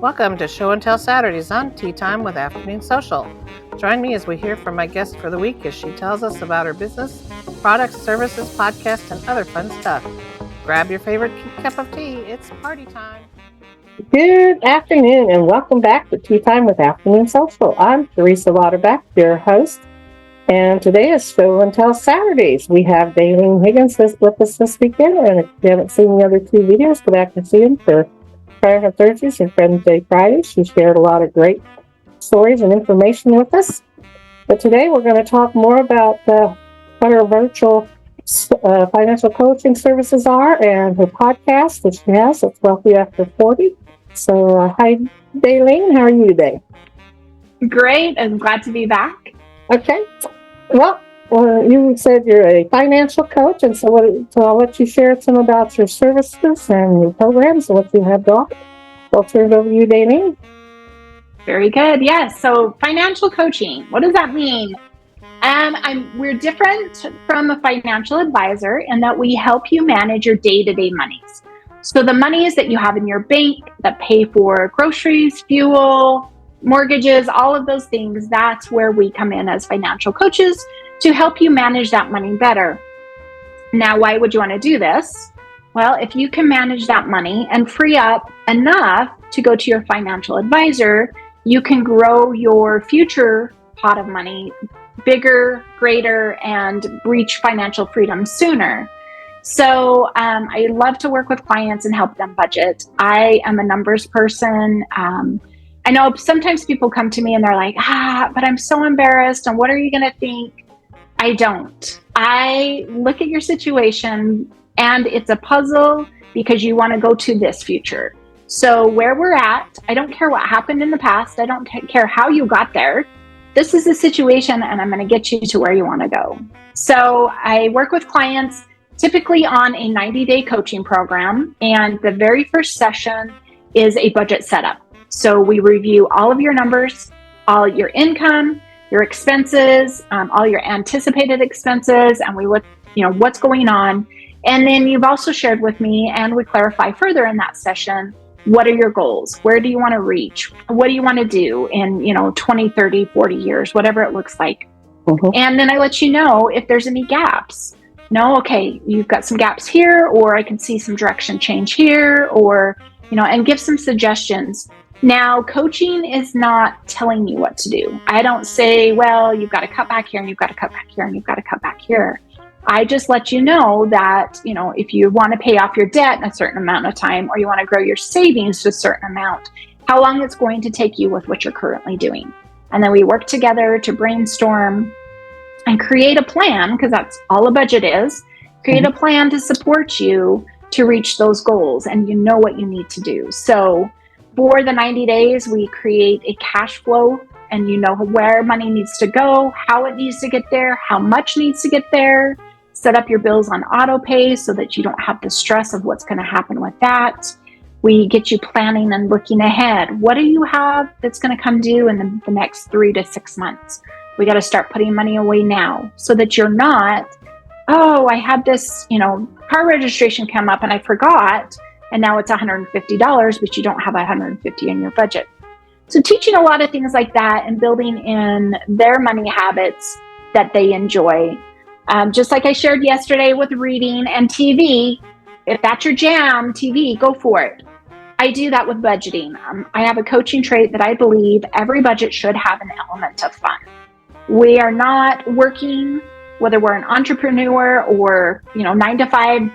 Welcome to Show and Tell Saturdays on Tea Time with Afternoon Social. Join me as we hear from my guest for the week as she tells us about her business, products, services, podcasts, and other fun stuff. Grab your favorite cup of tea. It's party time. Good afternoon and welcome back to Tea Time with Afternoon Social. I'm Teresa Lauterbach, your host, and today is Show and Tell Saturdays. We have Dalene Higgins with us this weekend, and if you haven't seen the other two videos, go back and see them for Friday Thursdays and Friends Day Fridays. She shared a lot of great stories and information with us. But today we're going to talk more about what her virtual financial coaching services are and her podcast that she has. It's Wealthy After 40. So, hi, Dalene. How are you today? Great. I'm glad to be back. Okay. Well, you said you're a financial coach, and so I'll let you share some about your services and your programs and what you have going. I'll turn it over to you, Dalene. Very good. Yes. So financial coaching, what does that mean? We're different from a financial advisor in that we help you manage your day-to-day monies. So the monies that you have in your bank that pay for groceries, fuel, mortgages, all of those things, that's where we come in as financial coaches to help you manage that money better. Now, why would you want to do this? Well, if you can manage that money and free up enough to go to your financial advisor, you can grow your future pot of money bigger, greater, and reach financial freedom sooner. So I love to work with clients and help them budget. I am a numbers person. I know sometimes people come to me and they're like, but I'm so embarrassed, and what are you going to think? I don't. I look at your situation, and it's a puzzle because you want to go to this future. So where we're at, I don't care what happened in the past. I don't care how you got there. This is the situation, and I'm going to get you to where you want to go. So I work with clients typically on a 90-day coaching program, and the very first session is a budget setup. So we review all of your numbers, all your income, your expenses, all your anticipated expenses, and we look, what's going on. And then you've also shared with me, and we clarify further in that session, what are your goals? Where do you want to reach? What do you want to do in, 20, 30, 40 years, whatever it looks like. Mm-hmm. And then I let you know if there's any gaps. No, okay, you've got some gaps here, or I can see some direction change here, or, and give some suggestions. Now, coaching is not telling you what to do. I don't say, well, you've got to cut back here, and you've got to cut back here, and you've got to cut back here. I just let you know that, if you want to pay off your debt in a certain amount of time, or you want to grow your savings to a certain amount, how long it's going to take you with what you're currently doing. And then we work together to brainstorm and create a plan, because that's all a budget is. Create a plan to support you to reach those goals, and you know what you need to do. So for the 90 days, we create a cash flow, and you know where money needs to go, how it needs to get there, how much needs to get there. Set up your bills on auto pay so that you don't have the stress of what's going to happen with that. We get you planning and looking ahead. What do you have that's going to come due in the next 3 to 6 months? We got to start putting money away now so that you're not, I had this, car registration come up and I forgot, and now it's $150, but you don't have $150 in your budget. So teaching a lot of things like that and building in their money habits that they enjoy. Just like I shared yesterday with reading and TV, if that's your jam, TV, go for it. I do that with budgeting. I have a coaching trait that I believe every budget should have an element of fun. We are not working, whether we're an entrepreneur or 9 to 5,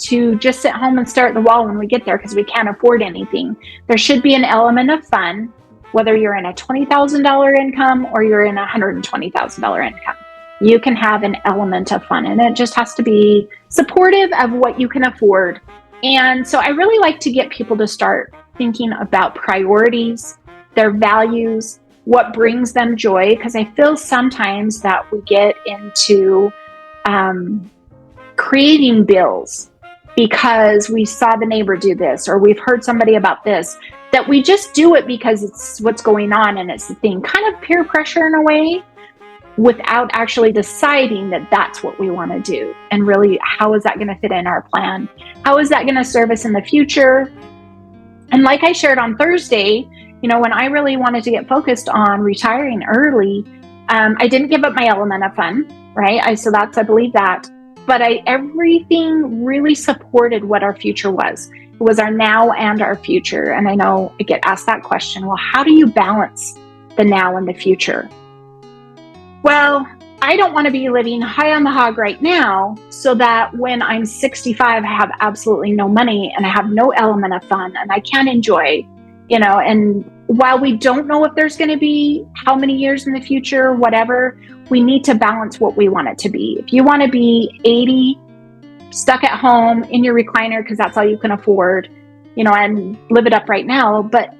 to just sit home and stare at the wall when we get there because we can't afford anything. There should be an element of fun, whether you're in a $20,000 income or you're in a $120,000 income. You can have an element of fun, and it just has to be supportive of what you can afford. And so I really like to get people to start thinking about priorities, their values, what brings them joy, because I feel sometimes that we get into creating bills because we saw the neighbor do this, or we've heard somebody about this, that we just do it because it's what's going on and it's the thing, kind of peer pressure in a way, without actually deciding that that's what we want to do. And really, how is that going to fit in our plan? How is that going to serve us in the future? And like I shared on Thursday, when I really wanted to get focused on retiring early, I didn't give up my element of fun, right? I believe that, but everything really supported what our future was. It was our now and our future. And I know I get asked that question, well, how do you balance the now and the future? Well, I don't want to be living high on the hog right now so that when I'm 65, I have absolutely no money and I have no element of fun and I can't enjoy, and while we don't know if there's going to be how many years in the future, whatever, we need to balance what we want it to be. If you want to be 80, stuck at home in your recliner because that's all you can afford, and live it up right now. But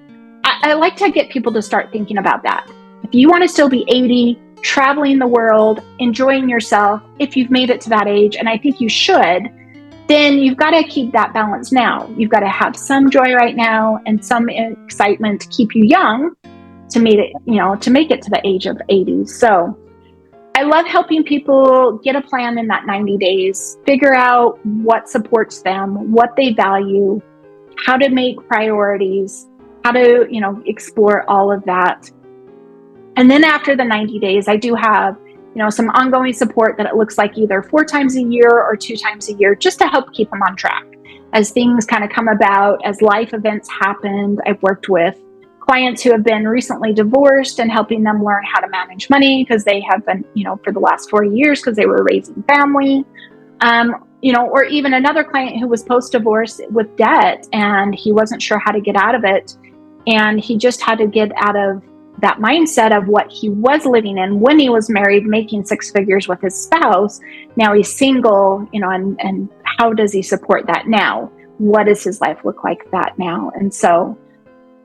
I like to get people to start thinking about that. If you want to still be 80, traveling the world, enjoying yourself, if you've made it to that age, and I think you should, then you've got to keep that balance now. You've got to have some joy right now and some excitement to keep you young to make it, to make it to the age of 80. So I love helping people get a plan in that 90 days, figure out what supports them, what they value, how to make priorities, how to, explore all of that. And then after the 90 days, I do have, some ongoing support that it looks like either 4 times a year or 2 times a year, just to help keep them on track. As things kind of come about, as life events happened, I've worked with clients who have been recently divorced and helping them learn how to manage money because they have been, for the last 4 years because they were raising family. Or even another client who was post-divorce with debt and he wasn't sure how to get out of it. And he just had to get out of that mindset of what he was living in when he was married, making 6 figures with his spouse. Now he's single, and how does he support that now? What does his life look like that now? And so,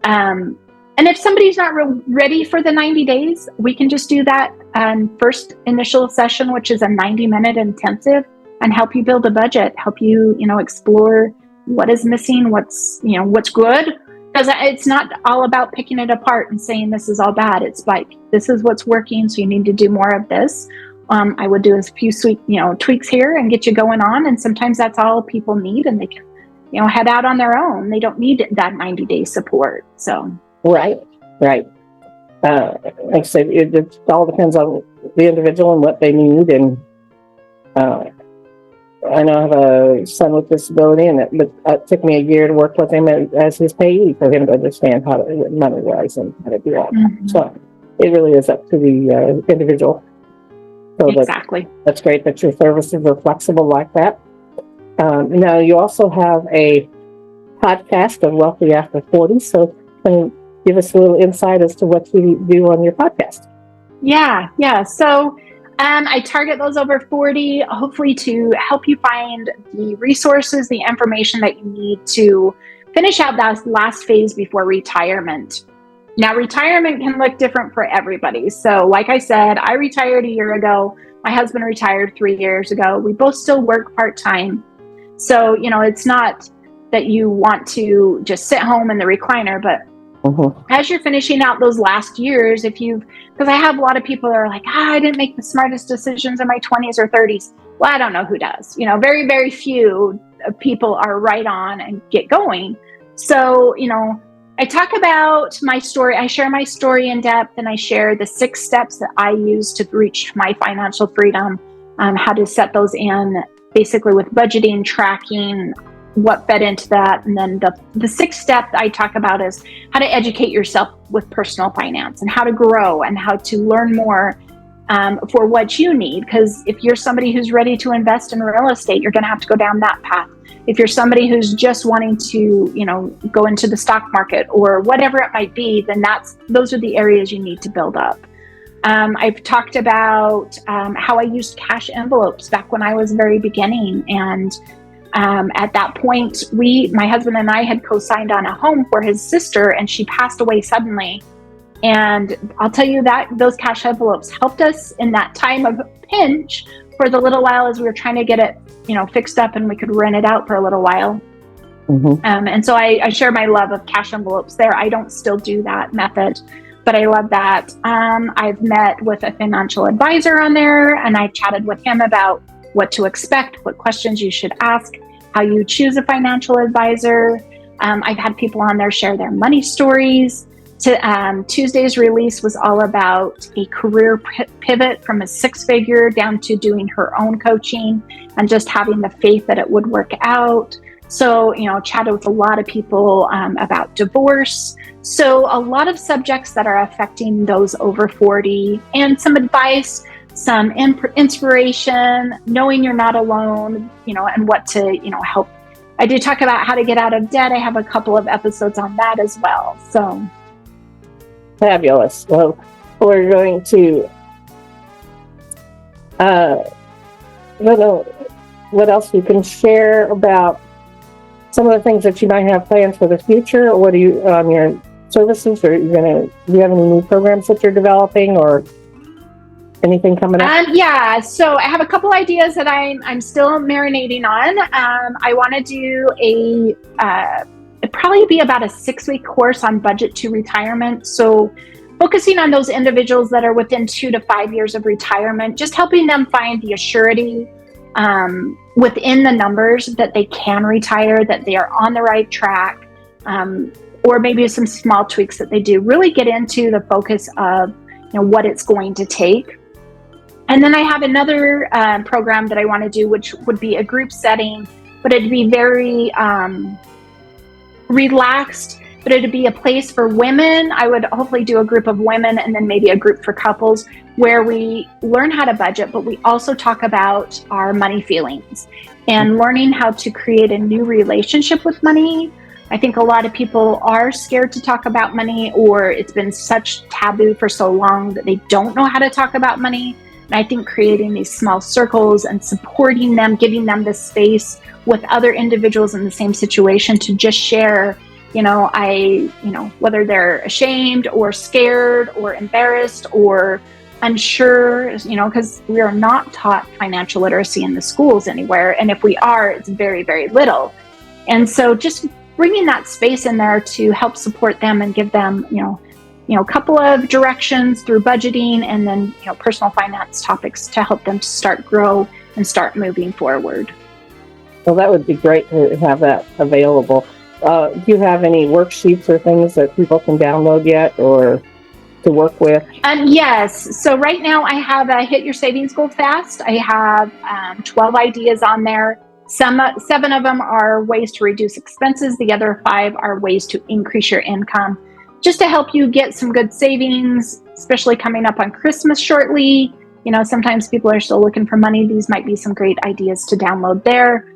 and if somebody's not ready for the 90 days, we can just do that first initial session, which is a 90-minute intensive, and help you build a budget, help you, explore what is missing, what's good. Because it's not all about picking it apart and saying this is all bad. It's like, this is what's working, so you need to do more of this. I would do a few sweet, tweaks here and get you going on. And sometimes that's all people need, and they can, head out on their own. They don't need that 90-day support. So Right. Like I said, it all depends on the individual and what they need. And I know I have a son with disability, and it took me a year to work with him as his payee for him to understand how to money-wise and how to do all that. Mm-hmm. So it really is up to the individual. So exactly. That's great that your services are flexible like that. Now, you also have a podcast of Wealthy After 40. So can you give us a little insight as to what you do on your podcast? Yeah. So I target those over 40, hopefully to help you find the resources, the information that you need to finish out that last phase before retirement. Now, retirement can look different for everybody. So like I said, I retired a year ago. My husband retired 3 years ago. We both still work part-time. So, it's not that you want to just sit home in the recliner, but as you're finishing out those last years, because I have a lot of people that are like, I didn't make the smartest decisions in my 20s or 30s. Well, I don't know who does. Very, very few people are right on and get going. So, I talk about my story. I share my story in depth, and I share the 6 steps that I use to reach my financial freedom, how to set those in, basically with budgeting, tracking, what fed into that. And then the 6th step I talk about is how to educate yourself with personal finance and how to grow and how to learn more for what you need. Because if you're somebody who's ready to invest in real estate, you're going to have to go down that path. If you're somebody who's just wanting to, go into the stock market or whatever it might be, then those are the areas you need to build up. I've talked about how I used cash envelopes back when I was very beginning. And at that point, my husband and I had co-signed on a home for his sister, and she passed away suddenly. And I'll tell you that those cash envelopes helped us in that time of pinch for the little while as we were trying to get it, fixed up and we could rent it out for a little while. And so I share my love of cash envelopes there. I don't still do that method, but I love that. I've met with a financial advisor on there, and I've chatted with him about what to expect, what questions you should ask, how you choose a financial advisor. I've had people on there share their money stories. Tuesday's release was all about a career pivot from a 6-figure down to doing her own coaching and just having the faith that it would work out. So, chatted with a lot of people about divorce. So a lot of subjects that are affecting those over 40, and some advice, some inspiration, knowing you're not alone, and what to, help. I do talk about how to get out of debt. I have a couple of episodes on that as well. So fabulous. Well, we're going to, I don't know what else you can share about some of the things that you might have planned for the future. Or what are you on your services? Or do you have any new programs that you're developing or anything coming up? Yeah, so I have a couple ideas that I'm still marinating on. I want to do it'd probably be about a 6-week course on budget to retirement. So focusing on those individuals that are within 2 to 5 years of retirement, just helping them find the assurity within the numbers that they can retire, that they are on the right track, or maybe some small tweaks that they do. Really get into the focus of what it's going to take. And then I have another program that I want to do, which would be a group setting, but it'd be very relaxed, but it'd be a place for women. I would hopefully do a group of women and then maybe a group for couples where we learn how to budget, but we also talk about our money feelings and learning how to create a new relationship with money. I think a lot of people are scared to talk about money, or it's been such taboo for so long that they don't know how to talk about money. And I think creating these small circles and supporting them, giving them the space with other individuals in the same situation to just share, whether they're ashamed or scared or embarrassed or unsure, because we are not taught financial literacy in the schools anywhere. And if we are, it's very, very little. And so just bringing that space in there to help support them and give them, a couple of directions through budgeting and then, personal finance topics to help them to start grow and start moving forward. Well, that would be great to have that available. Do you have any worksheets or things that people can download yet or to work with? Yes. So right now I have a Hit Your Savings Goal Fast. I have 12 ideas on there. 7 of them are ways to reduce expenses. The other 5 are ways to increase your income, just to help you get some good savings, especially coming up on Christmas shortly. Sometimes people are still looking for money. These might be some great ideas to download there.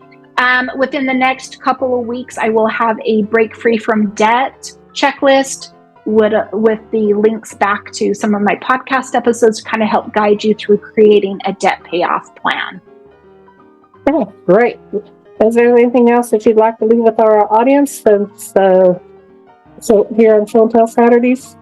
Within the next couple of weeks, I will have a Break Free from Debt checklist with the links back to some of my podcast episodes to kind of help guide you through creating a debt payoff plan. Oh, great. Is there anything else that you'd like to leave with our audience so here on Show and Tell Saturdays?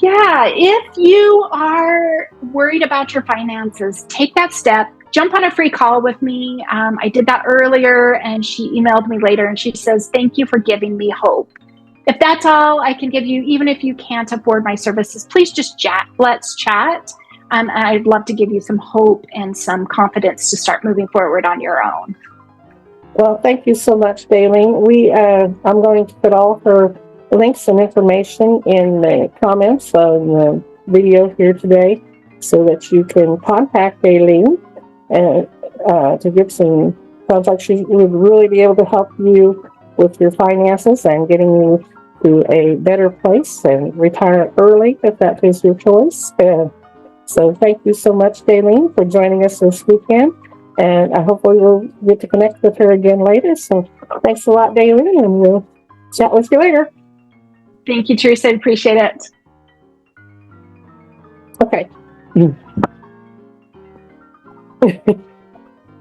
Yeah, if you are worried about your finances, take that step. Jump on a free call with me. I did that earlier, and she emailed me later, and she says, "Thank you for giving me hope." If that's all I can give you, even if you can't afford my services, please just chat. Let's chat. I'd love to give you some hope and some confidence to start moving forward on your own. Well, thank you so much, Dalene. I'm going to put all her links and information in the comments on the video here today so that you can contact Dalene to get some. Sounds like she would really be able to help you with your finances and getting you to a better place and retire early if that is your choice. So thank you so much, Dalene, for joining us this weekend. And I hope we will get to connect with her again later. So thanks a lot, Dalene, and we'll chat with you later. Thank you, Teresa. I appreciate it. Okay.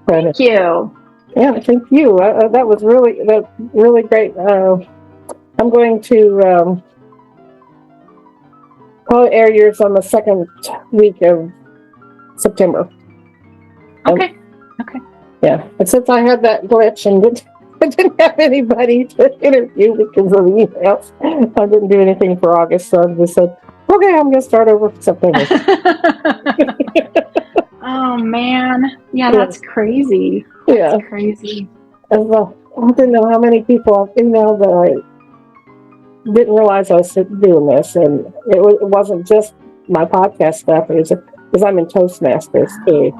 Thank you. Yeah, thank you. That was really great. I'm going to probably air yours on the second week of September. Okay. Yeah, and since I had that glitch and I didn't have anybody to interview because of the emails, I didn't do anything for August, so I just said, okay, I'm going to start over for September. Oh, man. Yeah, that's crazy. Yeah. That's crazy. I didn't know how many people I've emailed that I didn't realize I was doing this, and it wasn't just my podcast stuff. It was because I'm in Toastmasters too,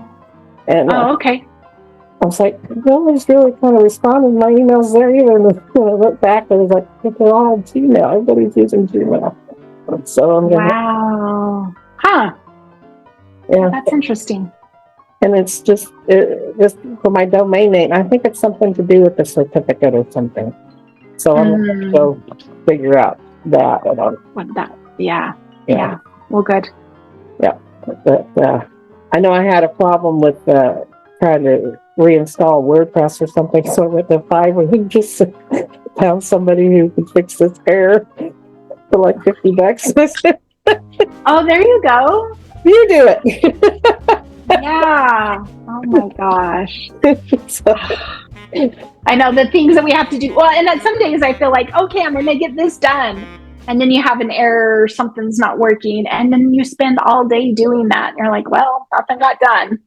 and Okay. I was like, nobody's really kind of responding to my emails there either. And when I look back, I was like, they're all on Gmail. Everybody's using Gmail. So I'm going, Wow. Huh. yeah. That's interesting. And it's just for my domain name. I think it's something to do with the certificate or something. So I'm going to go figure out that. What that? Yeah. Well, good. Yeah. But I know I had a problem with trying to reinstall WordPress or something, so I went to Fiverr and just found somebody who could fix this error for like $50. Oh, there you go. You do it. Yeah. Oh my gosh. So, I know the things that we have to do. Well, and some days I feel like, okay, I'm going to get this done. And then you have an error, something's not working. And then you spend all day doing that. And you're like, well, nothing got done.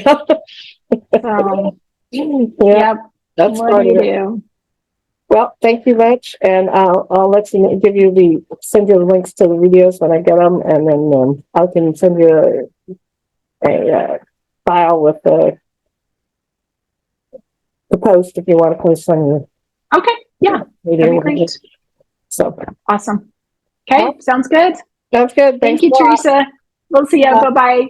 So, yeah, that's what do you do? Well, thank you much, and I'll let you send you the links to the videos when I get them, and then I can send you a file with the post if you want to post on your That'd be great. So awesome. Okay, sounds good. Sounds good. Thank you, Teresa. We'll see you. Bye bye.